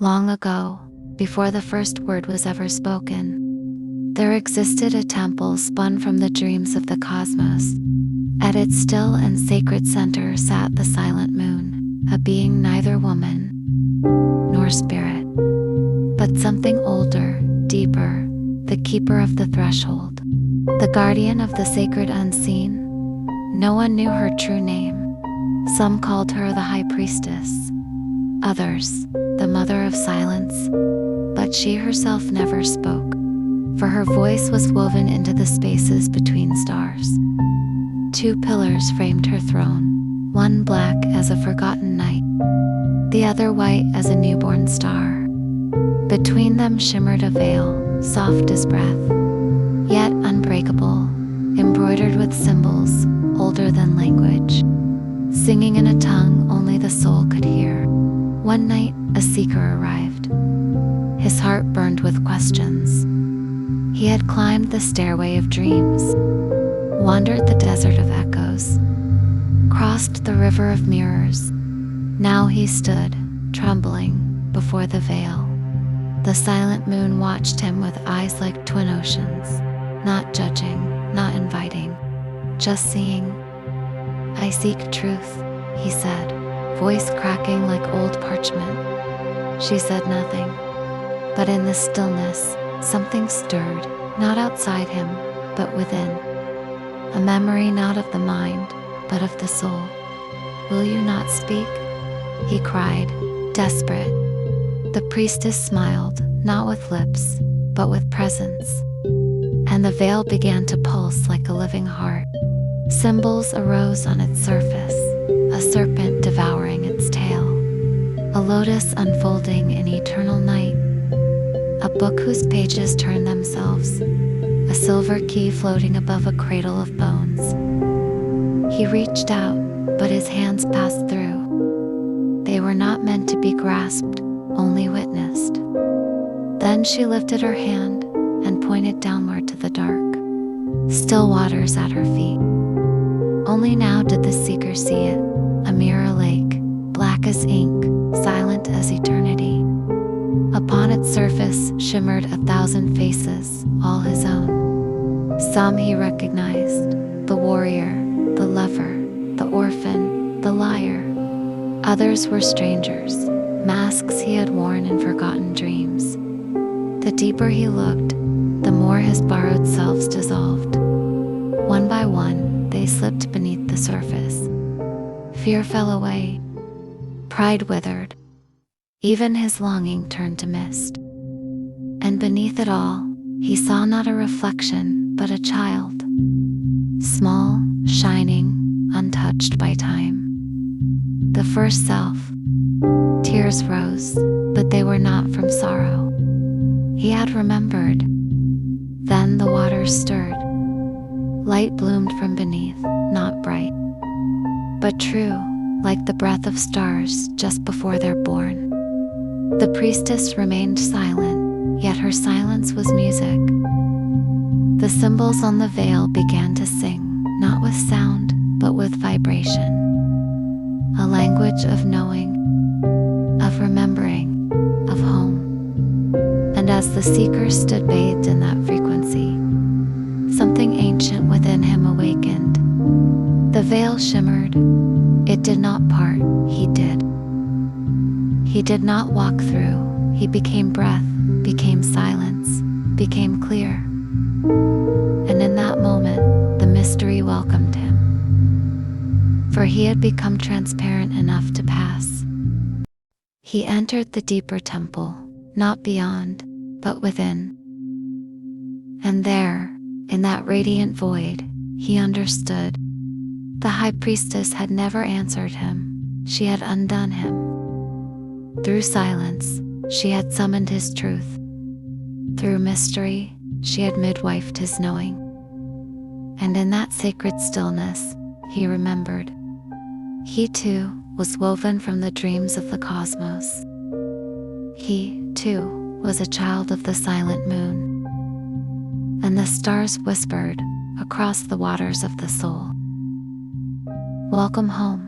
Long ago, before the first word was ever spoken, there existed a temple spun from the dreams of the cosmos. At its still and sacred center sat the silent moon, a being neither woman nor spirit, but something older, deeper, the keeper of the threshold, the guardian of the sacred unseen. No one knew her true name. Some called her the High Priestess, others, the Mother of Silence, but she herself never spoke, for her voice was woven into the spaces between stars. Two pillars framed her throne, one black as a forgotten night, the other white as a newborn star. Between them shimmered a veil, soft as breath, yet unbreakable, embroidered with symbols older than language, singing in a tongue only the soul could hear. One night, a seeker arrived. His heart burned with questions. He had climbed the stairway of dreams, wandered the desert of echoes, crossed the river of mirrors. Now he stood, trembling, before the veil. The silent moon watched him with eyes like twin oceans, not judging, not inviting, just seeing. "I seek truth," he said, voice cracking like old parchment. She said nothing, but in the stillness, something stirred, not outside him, but within. A memory not of the mind, but of the soul. "Will you not speak?" he cried, desperate. The priestess smiled, not with lips, but with presence, and the veil began to pulse like a living heart. Symbols arose on its surface, a serpent devouring its tail, a lotus unfolding in eternal night, a book whose pages turn themselves, a silver key floating above a cradle of bones. He reached out, but his hands passed through. They were not meant to be grasped, only witnessed. Then she lifted her hand and pointed downward to the dark, still waters at her feet. Only now did the seeker see it, a mirror lake, black as ink, silent as eternity. Upon its surface shimmered 1,000 faces, all his own. Some he recognized, the warrior, the lover, the orphan, the liar. Others were strangers, masks he had worn in forgotten dreams. The deeper he looked, the more his borrowed selves dissolved. One by one, they slipped beneath the surface. Fear fell away. Pride withered. Even his longing turned to mist. And beneath it all, he saw not a reflection, but a child. Small, shining, untouched by time. The first self. Tears rose, but they were not from sorrow. He had remembered. Then the waters stirred. Light bloomed from beneath, not bright, but true, like the breath of stars just before they're born. The priestess remained silent, yet her silence was music. The symbols on the veil began to sing, not with sound, but with vibration. A language of knowing, of remembering, of home. And as the seeker stood bathed in that frequency, something ancient within him awakened. The veil shimmered. It did not part, he did. He did not walk through. He became breath, became silence, became clear. And in that moment, the mystery welcomed him. For he had become transparent enough to pass. He entered the deeper temple, not beyond, but within. And there, in that radiant void, he understood. The High Priestess had never answered him. She had undone him. Through silence, she had summoned his truth. Through mystery, she had midwifed his knowing. And in that sacred stillness, he remembered. He too was woven from the dreams of the cosmos. He, too, was a child of the silent moon. And the stars whispered across the waters of the soul, "Welcome home."